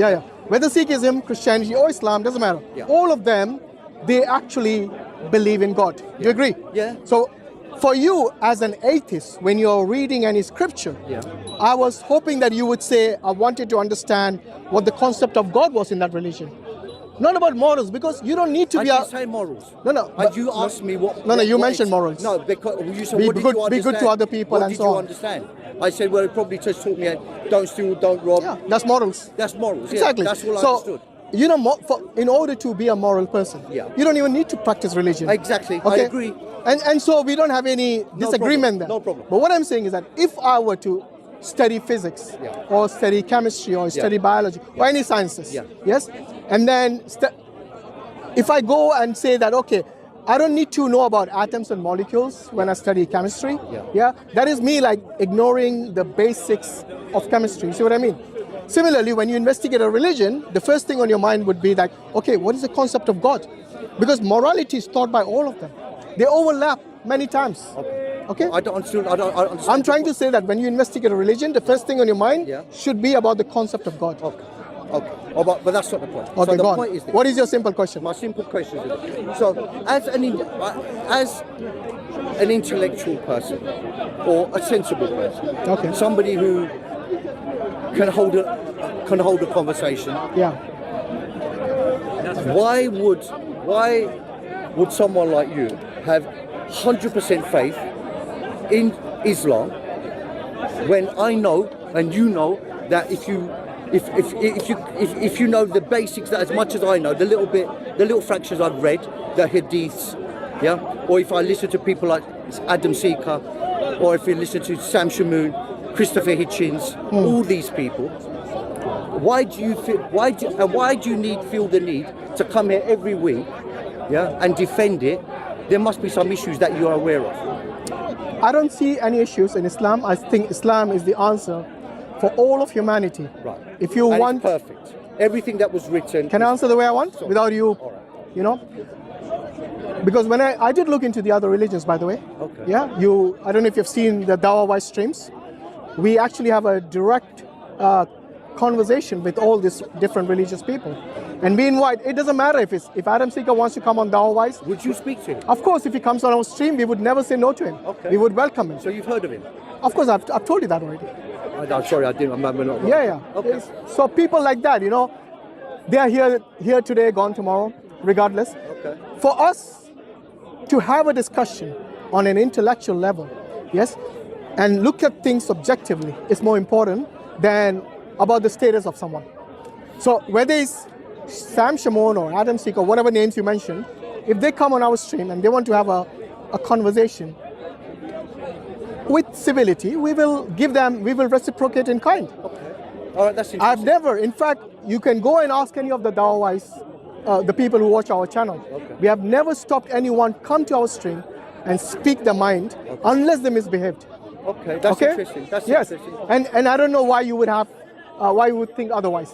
Yeah, yeah. Whether Sikhism, Christianity, or Islam, doesn't matter. Yeah. All of them, they actually believe in God. Do you agree? Yeah. So, for you as an atheist, when you're reading any scripture, Yeah. I was hoping that you would say, I wanted to understand what the concept of God was in that religion. Not about morals, because you don't need to I be didn't say morals. No, no. And but- you asked me what... No, no, you what mentioned is- morals. No, because you said, Be what did good- you understand? be good to other people what and did so you on. understand? I said, well, it probably just taught me, don't steal, don't rob. Yeah, that's morals. That's morals, yeah. Exactly. That's all I so, understood. You know, in order to be a moral person, Yeah. you don't even need to practice religion. Exactly, I Okay? agree. And so we don't have any disagreement there. No problem. But what I'm saying is that if I were to study physics, Yeah. or study chemistry, or study biology, or any sciences, Yeah. yes, and then if I go and say that, okay, I don't need to know about atoms and molecules when I study chemistry, that is me like ignoring the basics of chemistry. See what I mean? Similarly, when you investigate a religion, the first thing on your mind would be like, okay, what is the concept of God? Because morality is taught by all of them. They overlap many times. Okay? I don't understand. I'm trying to say that when you investigate a religion, the first thing on your mind should be about the concept of God. Okay. Oh, but that's not the point. Okay, so the go on. point is this. What is your simple question? My simple question is this. So, as an intellectual person, or a sensible person, somebody who can hold a conversation. Yeah. Why would someone like you have 100% faith in Islam when I know and you know that if you know the basics, that as much as I know, the little fractions I've read, the hadiths, or if I listen to people like Ex-Sikh, or if you listen to Sam Shamoon, Christopher Hitchens, all these people, why do you feel the need to come here every week, and defend it? There must be some issues that you are aware of. I don't see any issues in Islam. I think Islam is the answer for all of humanity. Right. If you want, it's perfect. Everything that was written. Can I answer the way I want without you? You know. Because when I did look into the other religions, by the way. Okay. Yeah. I don't know if you've seen the Dawah Wise streams. We actually have a direct conversation with all these different religious people, and we invite. It doesn't matter if Ex-Sikh wants to come on Dawah Wise. Would you speak to him? Of course, if he comes on our stream, we would never say no to him. Okay. We would welcome him. So you've heard of him? Of course, I've told you that already. I'm sorry, I didn't. I'm not. Yeah. Okay. So people like that, they are here today, gone tomorrow, regardless. Okay. For us to have a discussion on an intellectual level, yes, and look at things objectively is more important than about the status of someone. So whether it's Sam Shamoon or Ex-Sikh or whatever names you mentioned, if they come on our stream and they want to have a conversation with civility, we will reciprocate in kind. Okay. All right, that's interesting. In fact, you can go and ask any of the Dawahis, the people who watch our channel. Okay. We have never stopped anyone come to our stream and speak their mind unless they misbehaved. Okay, that's interesting. That's interesting. And I don't know why you would think otherwise.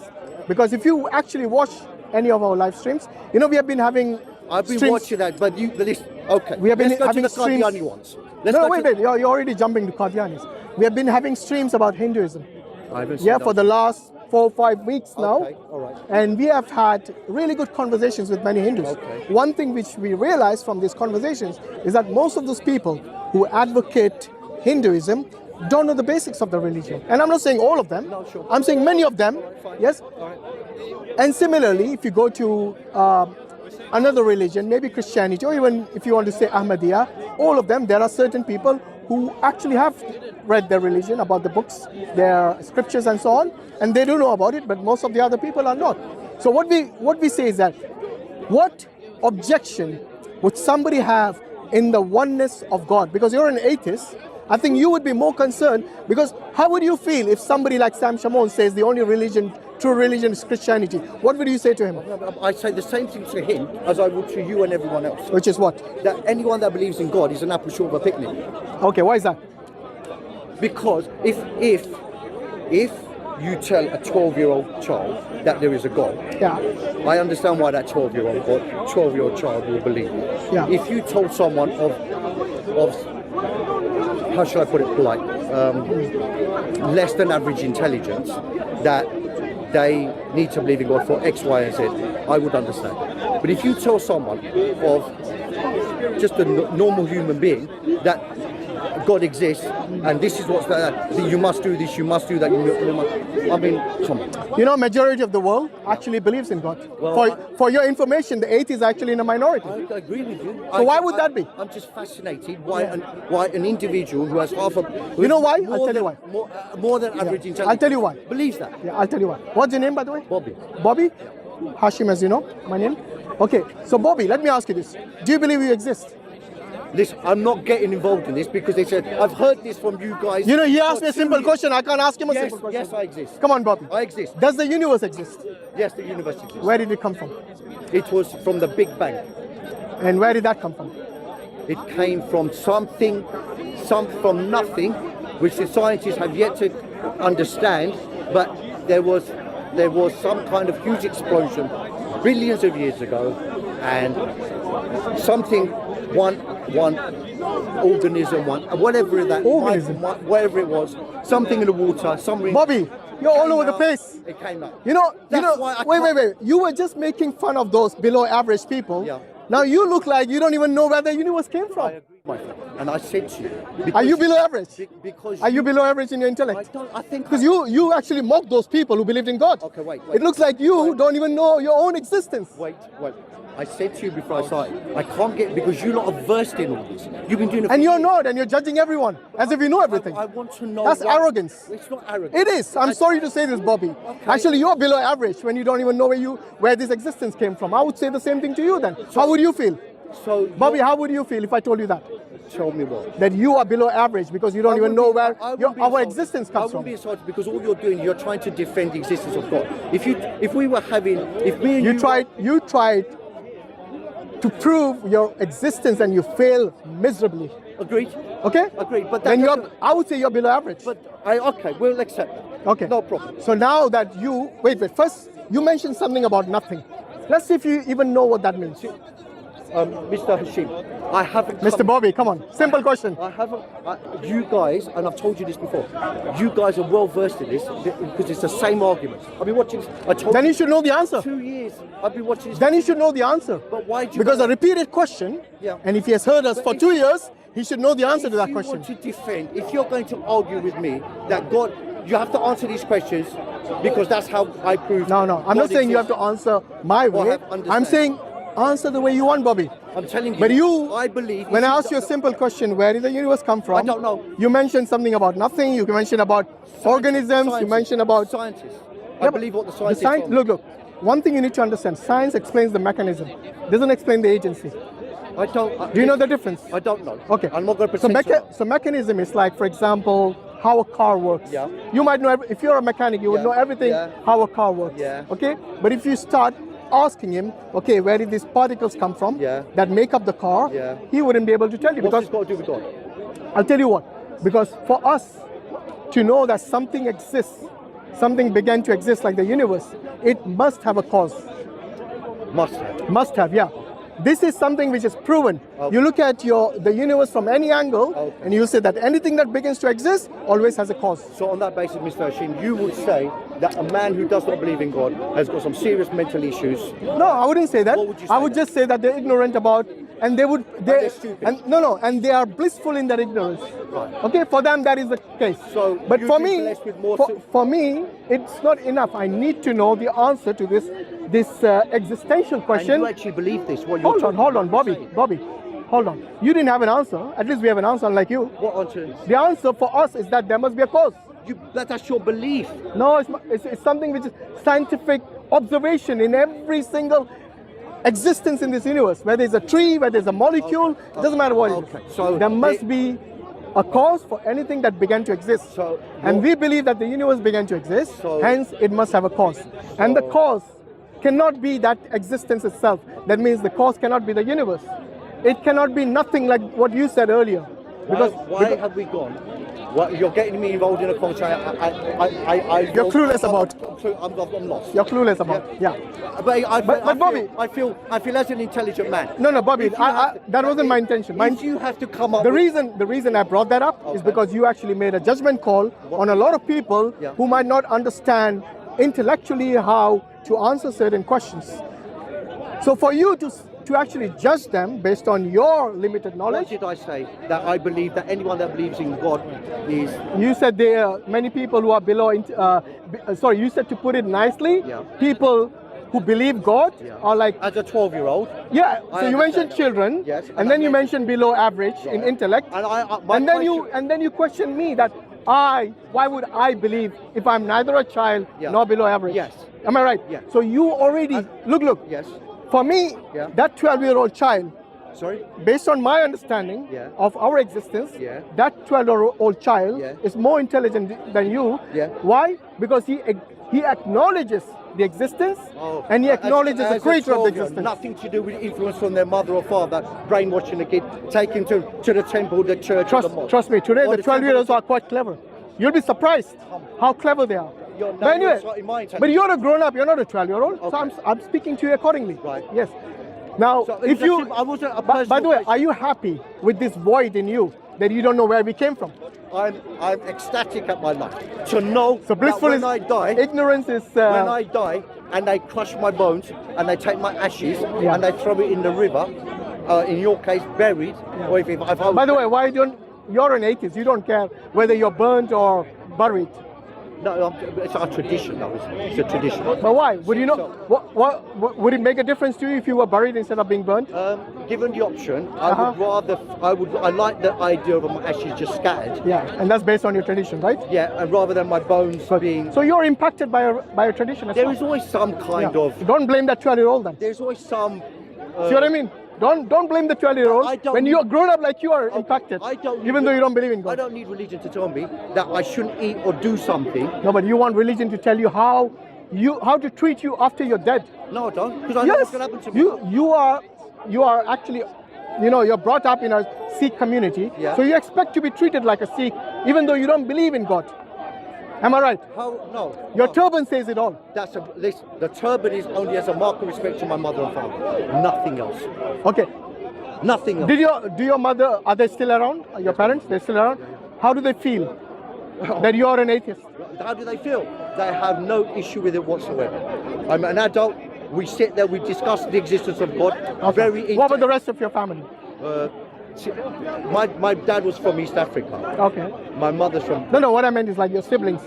Because if you actually watch any of our live streams, we have been having I've been streams. watching that, but listen, okay. We have been Let's go having to the streams. Qadiani ones. Wait, you're already jumping to Qadianis. We have been having streams about Hinduism. I haven't seen for the last 4 or 5 weeks now. Okay, all right. And we have had really good conversations with many Hindus. Okay. One thing which we realized from these conversations is that most of those people who advocate Hinduism don't know the basics of the religion. And I'm not saying all of them. No, sure. I'm saying many of them. Fine. Yes. All right. And similarly, if you go to another religion, maybe Christianity, or even if you want to say Ahmadiyya, all of them, there are certain people who actually have read their religion, about the books, their scriptures and so on, and they do know about it, but most of the other people are not. So what we say is that, what objection would somebody have in the oneness of God? Because you're an atheist, I think you would be more concerned, because how would you feel if somebody like Sam Shamoon says the only true religion is Christianity? What would you say to him? I say the same thing to him as I would to you and everyone else. Which is what? That anyone that believes in God is an apple short of a picnic. Okay, why is that? Because if you tell a 12-year-old child that there is a God, I understand why that 12-year-old child will believe it. Yeah. If you told someone of how should I put it polite, less than average intelligence, that they need to believe in God for X, Y, and Z, I would understand. But if you tell someone of just a normal human being that God exists and this is what's that, you must do this, you must do that, I mean, come on. You know, majority of the world actually believes in God. Well, for your information, the atheists are actually in a minority. I agree with you. So why would that be? I'm just fascinated why an individual who has half a... You know why? I'll tell you why. More than average intelligence. I'll tell you why. Believes that. Yeah, I'll tell you why. What's your name, by the way? Bobby. Bobby? Hashim, as you know, my name. Okay, so Bobby, let me ask you this. Do you believe you exist? Listen, I'm not getting involved in this because they said, I've heard this from you guys. You know, he asked me a simple question. I can't ask him a Yes, simple question. yes, I exist. Come on, Bobby. I exist. Does the universe exist? Yes, the universe exists. Where did it come from? It was from the Big Bang. And where did that come from? It came from something, from nothing, which the scientists have yet to understand. But there was some kind of huge explosion billions of years ago, and something, one organism, whatever that Organism? whatever it was, something in the water, something. Bobby, you're all over the place. It came out. You know, That's why I wait. You were just making fun of those below average people. Yeah. Now you look like you don't even know where the universe came I from. agree, my friend. And I said to you, Are you below average? Because Are you below average in your intellect? I think Because you actually mock those people who believed in God. Okay, wait. It looks like you don't even know your own existence. Wait. I said to you before I started, I can't get, because you're not versed in all this. You've been doing it. And you're not, and you're judging everyone as if you know everything. I want to know. That's arrogance. It's not arrogance. It is. I'm sorry to say this, Bobby. Okay. Actually, you're below average when you don't even know where this existence came from. I would say the same thing to you then. How would you feel? So, Bobby, how would you feel if I told you that? tell me what. That you are below average because you don't even know where our existence I comes wouldn't be from. insulted because all you're doing, you're trying to defend the existence of God. If me and You tried to prove your existence and you fail miserably. Agreed. Okay? Agreed. But Then I would say you're below average. Okay, we'll accept it. Okay. No problem. So now that wait, first you mentioned something about nothing. Let's see if you even know what that means. Mr. Hashim, I haven't. Mr. Bobby, come on. Simple question. I haven't. You guys, and I've told you this before, you guys are well versed in this because it's the same argument. I've been watching this. I told Then you should know the answer. 2 years. I've been watching this. Then he should know the answer. But why do you? Because a repeated question, Yeah. and if he has heard us for 2 years, he should know the answer to that If question. you want to defend, if you're going to argue with me that God, you have to answer these questions because that's how I prove. No, I'm not saying you have to answer my Well, way. I understand. I'm saying answer the way you want, Bobby. I'm telling you. But you, I believe. when I asked you a simple question, where did the universe come from? I don't know. You mentioned something about nothing. You mentioned about organisms. You mentioned about scientists. Yeah, I believe what the the scientists. science. Look. One thing you need to understand: science explains the mechanism, doesn't explain the agency. I don't. Do you know the difference? I don't know. Okay. I'm not going to pretend. So mechanism is like, for example, how a car works. Yeah. You might know, if you're a mechanic, you would Yeah. know everything Yeah. how a car works. Yeah. Okay? But if you start asking him, okay, where did these particles come from Yeah. that make up the car, Yeah. he wouldn't be able to tell you. What's Because this got to do with God? I'll tell you what, because for us to know that something exists, something began to exist like the universe, it must have a cause. Must have. Must have, yeah. This is something which is proven. Okay. You look at the universe from any angle, Okay. and you say that anything that begins to exist always has a cause. So on that basis, Mr. Hashim, you would say that a man who does not believe in God has got some serious mental issues. No, I wouldn't say that. What would you I say would then? just say that they're ignorant about, and they're stupid. and they are blissful in their ignorance. Right. Okay, for them that is the case. So but you've for been me, blessed with more for me, it's not enough. I need to know the answer to this existential And question. you actually believe this? What you're Hold on, Bobby, saying? hold on. You didn't have an answer. At least we have an answer, unlike you. What answer? The answer for us is that there must be a cause. That's your belief. No, it's something which is scientific observation in every single existence in this universe. Whether it's a tree, whether it's a molecule, it doesn't matter what it Okay, is. so there must be a cause for anything that began to exist. So and we believe that the universe began to exist, So- hence it must have a cause. And the cause cannot be that existence itself. That means the cause cannot be the universe. It cannot be nothing like what you said earlier. Why have we gone? You're getting me involved in a conversation. You're clueless about. I'm lost. You're clueless about. Yeah. But Bobby, I feel as an intelligent man. No, Bobby, If you have to- that wasn't my intention. If you have to come up. The reason I brought that up is Okay. because you actually made a judgment call on a lot of people Yeah. who might not understand intellectually how to answer certain questions. So for you to actually judge them based on your limited What knowledge, did I say? That I believe that anyone that believes in God is... you said there are many people who are below. Sorry, you said, to put it nicely, Yeah. people who believe God are like, As a 12-year-old, yeah. So I you mentioned understand. children, Yes, and then you mentioned below average in Right. intellect, and and then you question me that why would I believe if I'm neither a child Yeah. nor below average? Yes. Am I right? Yeah. So you already look. Yes. For me, Yeah. that 12-year-old child, Sorry? based on my understanding Yeah. of our existence, Yeah. that 12-year-old child Yeah. is more intelligent than you. Yeah. Why? Because he acknowledges the existence, and he acknowledges the as a creator of the 12-year-old, existence. Nothing to do with influence from their mother or father, brainwashing the kid, taking to the temple, the church, or the mosque. Trust me, today Or the 12-year-olds temple- are quite clever. You'll be surprised how clever they are. You're But anyway, in my intelligence. but you're a grown-up, you're not a 12-year-old, so Okay. I'm speaking to you accordingly. Right. Yes. Now, So if you, I wasn't a by the personal way, question. are you happy with this void in you that you don't know where we came from? I'm ecstatic at my life to know So blissful that is when I die, ignorance is. when I die, and they crush my bones, and they take my ashes, Yeah. and they throw it in the river. In your case, buried, or if I was, By the way, why don't you're an atheist? You don't care whether you're burnt or buried. no, it's our tradition, though. It's a tradition. But why? Would you know? What would it make a difference to you if you were buried instead of being burnt? Given the option, Uh-huh. I like the idea of my ashes just scattered. Yeah, and that's based on your tradition, right? Yeah, and rather than my bones being. So you're impacted by a tradition as There well. is always some kind Yeah. of. Don't blame that 12-year-old then. There's always some. See what I mean? Don't blame the 12-year-old I don't when need- you're grown up like you are impacted. I don't. Even though you don't believe in I God. don't need religion to tell me that I shouldn't eat or do something. No, but you want religion to tell you how to treat you after you're dead. No, I don't, because I know what's Yes, going to happen to me. you are actually, you're brought up in a Sikh community, Yeah. so you expect to be treated like a Sikh, even though you don't believe in God. Am I right? How? No. Your no. turban says it all. Listen, the turban is only as a mark of respect to my mother and father. Nothing else. Okay. Nothing else. Do your mother, are they still around? Your parents, they're still around? How do they feel that you are an atheist? How do they feel? They have no issue with it whatsoever. I'm an adult. We sit there. We discuss the existence of God. Okay. Very. What about the rest of your family? My dad was from East Africa. Okay. My mother's from. No, what I meant is like your siblings.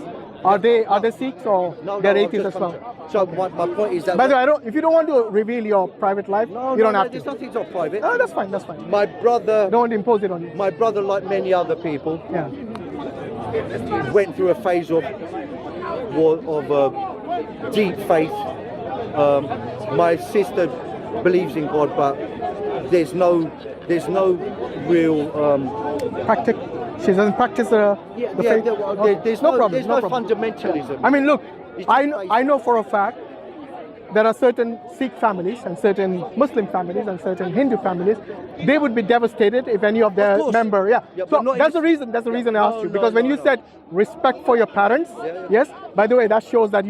Are they Sikhs or they're I'm atheists just as well? from- So my point is that. By the way, if you don't want to reveal your private life, you don't have There's to. nothing so private. No, that's fine. That's fine. My brother. Don't impose it on you. My brother, like many other people, Yeah. went through a phase of deep faith. My sister believes in God, but there's no real. She doesn't practice the faith. There's no no problem. There's no no problem. fundamentalism. I mean, look, It's I just know for a fact there are certain Sikh families and certain Muslim families and certain Hindu families. They would be devastated if any of their course. member. Yeah. Yeah, So but not that's the in- reason. That's the reason I asked you, no, because when no, you no. said respect for your parents, Yeah. yes. By the way, that shows that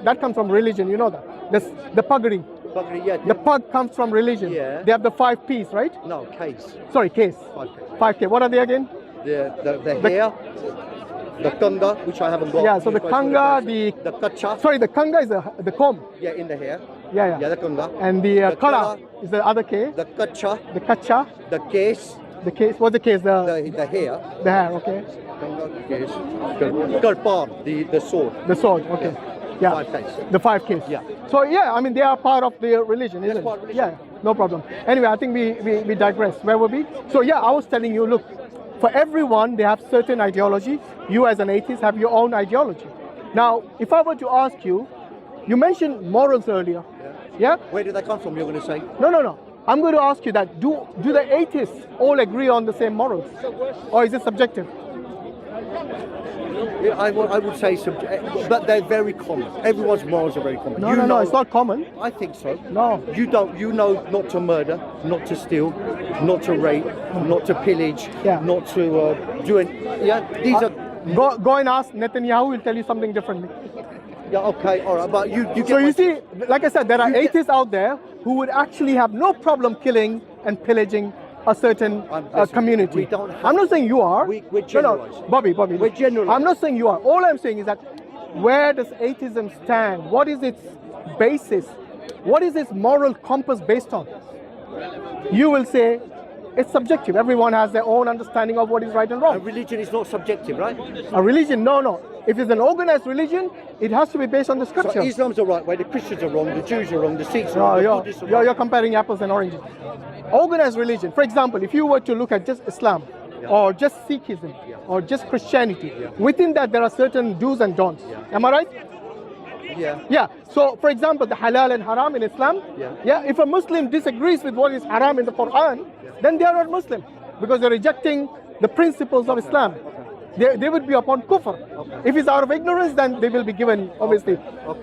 that comes from religion. You know that. The pagri. Yeah, The pug comes from religion. Yeah. They have the 5 P's, right? no case. Sorry, case. 5K. 5K. What are they again? The hair, the kanga, which I haven't got. Yeah, so the kanga, the kacha. Sorry, the kanga is the comb. Yeah, in the hair. Yeah. Yeah, the kanga. And the The kala kala, is the other K. The kacha, The kacha, the case, the case. What's the case? The the hair. hair. Okay. Kanga, case. Karpan, the sword. The sword. Okay. Yeah. 5Ks. The 5 Ks. Yeah. So yeah, I mean they are part of their religion, isn't part of it? religion. Yeah. No problem. Anyway, I think we digress. Where were we? So yeah, I was telling you, look, for everyone they have certain ideology. You as an atheist have your own ideology. Now, if I were to ask you, you mentioned morals earlier. Yeah? Where did that come from? You're going to say? No. I'm going to ask you that. Do the atheists all agree on the same morals? Or is it subjective? Yeah, I would say, but they're very common. Everyone's morals are very common. No, it's not common. I think so. No. You know not to murder, not to steal, not to rape, not to pillage, Yeah. not to do it. Yeah, these are. Go and ask Netanyahu, he'll tell you something differently. Yeah, okay, all right, but you get. So my- you see, like I said, there are You get- atheists out there who would actually have no problem killing and pillaging a certain listen, community. we don't have- I'm not saying you are. we're No, generalising. Bobby. We're generalising. I'm not saying you are. All I'm saying is that where does atheism stand? What is its basis? What is its moral compass based on? You will say it's subjective. Everyone has their own understanding of what is right and wrong. And religion is not subjective, right? A religion, no. If it's an organized religion, it has to be based on the So scripture. Islam's the right way, the Christians are wrong, the Jews are wrong, the Sikhs are wrong, the Buddhists are wrong. You're comparing apples and oranges. Organized religion, for example, if you were to look at just Islam, or just Sikhism, or just Christianity, within that there are certain do's and don'ts. Am I right? Yeah. Yeah. So, for example, the halal and haram in Islam. Yeah. If a Muslim disagrees with what is haram in the Quran, then they are not Muslim because they're rejecting the principles of Islam. They would be upon kufr. If it's out of ignorance, then they will be given obviously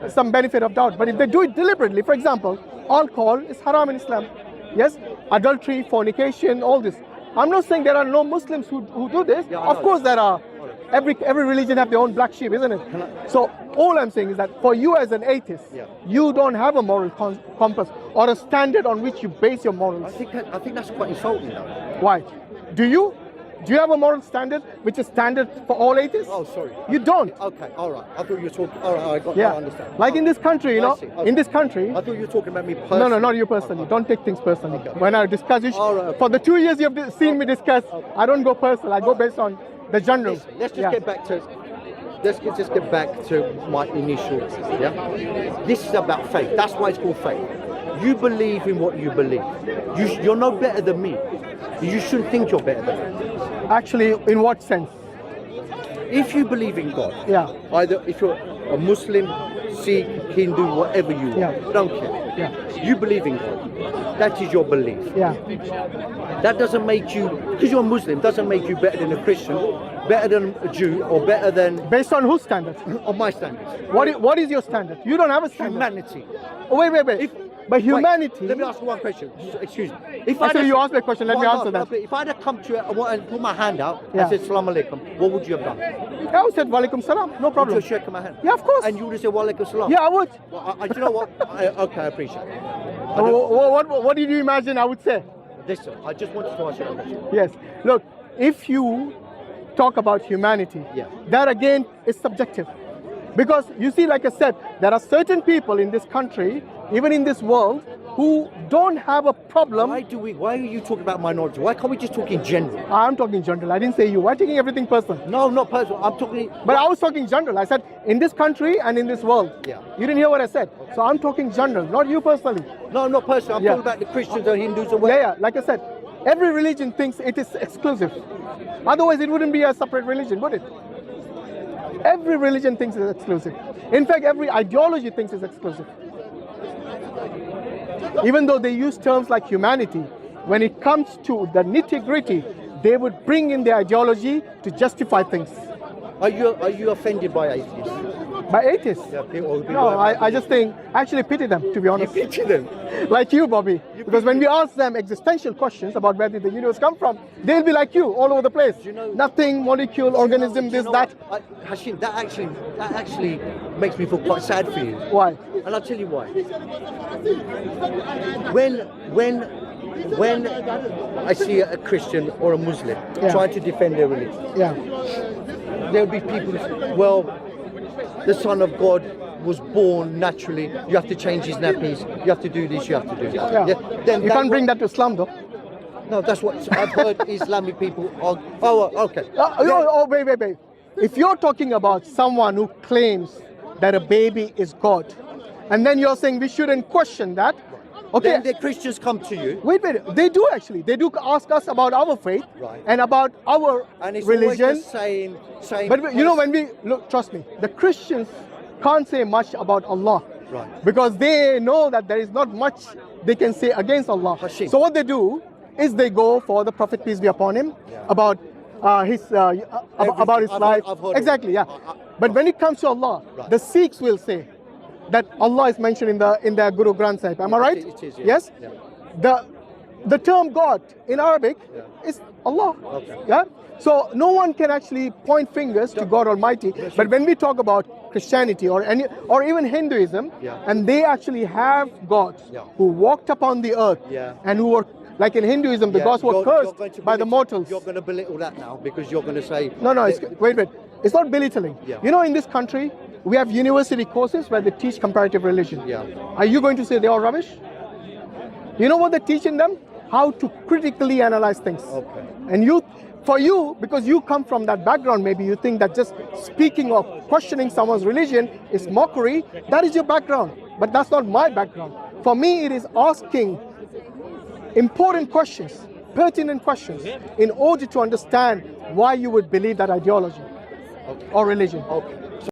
some benefit of doubt. But if they do it deliberately, for example, alcohol is haram in Islam. Yes, adultery, fornication, all this. I'm not saying there are no Muslims who do this. Of course there are. Every religion have their own black sheep, isn't it? So all I'm saying is that for you as an atheist, you don't have a moral compass or a standard on which you base your morals. I think that's quite insulting though. Why? Do you? Do you have a moral standard which is standard for all atheists? Oh, sorry. You don't. Okay, all right. I thought you were talking. All right, I understand. Like in this country, you know, I see. Okay. in this country. I thought you were talking about me personally. No, not you personally. Okay. Don't take things personally. Okay. When I discuss issues, for the 2 years you've seen me discuss, I don't go personal. I go based on the general. Listen, let's just get back to. Let's just get back to my initial. Yeah. This is about faith. That's why it's called faith. You believe in what you believe. You're no better than me. You shouldn't think you're better than me. Actually, in what sense? If you believe in God, Yeah. either if you're a Muslim, Sikh, Hindu, whatever you are, don't care. Yeah. You believe in God. That is your belief. Yeah. That doesn't make you, because you're a Muslim, doesn't make you better than a Christian, better than a Jew, or better than, Based on whose standard? on my standards. What is your standard? You don't have a standard. Humanity. Oh, wait. But humanity. Wait, let me ask you one question. Excuse me. If Actually, you asked me a question. Let me answer that. If I had come to you and put my hand out Yeah. and said Assalamu alaikum, what would you have done? I would said Walaikum Salam. No problem. Would you have shaken my hand? Yeah, of course. And you would have said Wa alaikum salam? Yeah, I would. Well, you know what? Okay, I appreciate it. What did you imagine I would say? Listen, I just wanted to ask you a question. Yes. Look, if you talk about humanity, that again is subjective. Because you see, like I said, there are certain people in this country, even in this world, who don't have a problem. Why are you talking about minority? Why can't we just talk in general? I'm talking general. I didn't say you. Why taking everything personal? No, not personal. I'm talking. But I was talking general. I said in this country and in this world. Yeah. You didn't hear what I said. So I'm talking general, not you personally. No, not personal. I'm talking about the Christians and Hindus and whatever. Yeah. Like I said, every religion thinks it is exclusive. Otherwise, it wouldn't be a separate religion, would it? Every religion thinks it's exclusive. In fact, every ideology thinks it's exclusive. Even though they use terms like humanity, when it comes to the nitty-gritty, they would bring in their ideology to justify things. Are you offended by atheists? By atheists? Yeah, people No, I just think, I actually pity them, to be honest. You pity them? Like you, Bobby. Because when we ask them existential questions about where did the universe come from, they'll be like you, all over the place. You know, nothing, molecule, organism, this, that. Hashim, that actually makes me feel quite sad for you. Why? And I'll tell you why. When I see a Christian or a Muslim trying to defend their religion, there'll be people who say, well, the Son of God was born naturally, you have to change his nappies, you have to do this, you have to do that. Then you can't bring that to Islam though. No, that's what I've heard Islamic people are. Okay. Wait. If you're talking about someone who claims that a baby is God, and then you're saying we shouldn't question that, okay. Then the Christians come to you. Wait. They do actually. They do ask us about our faith and about our and it's religion. Always the same. But you know, when we look, trust me, the Christians can't say much about Allah, because they know that there is not much they can say against Allah. Hashim. So what they do is they go for the Prophet, peace be upon him, about his life. I've heard exactly, But when it comes to Allah, the Sikhs will say that Allah is mentioned in their Guru Granth Sahib. Am I right? It is, yes. The term God in Arabic is Allah. Yeah. So no one can actually point fingers to God Almighty. But when we talk about Christianity or even Hinduism, and they actually have gods who walked upon the earth and who were, like in Hinduism, the gods were cursed by the mortals. You're going to belittle that now because you're going to say... No, wait. It's not belittling. You know, in this country, We have university courses where they teach comparative religion. Yeah. Are you going to say they are rubbish? You know what they're teaching them? How to critically analyze things. Okay. And for you, because you come from that background, maybe you think that just speaking or questioning someone's religion is mockery. That is your background, but that's not my background. For me, it is asking important questions, pertinent questions, in order to understand why you would believe that ideology or religion. Okay.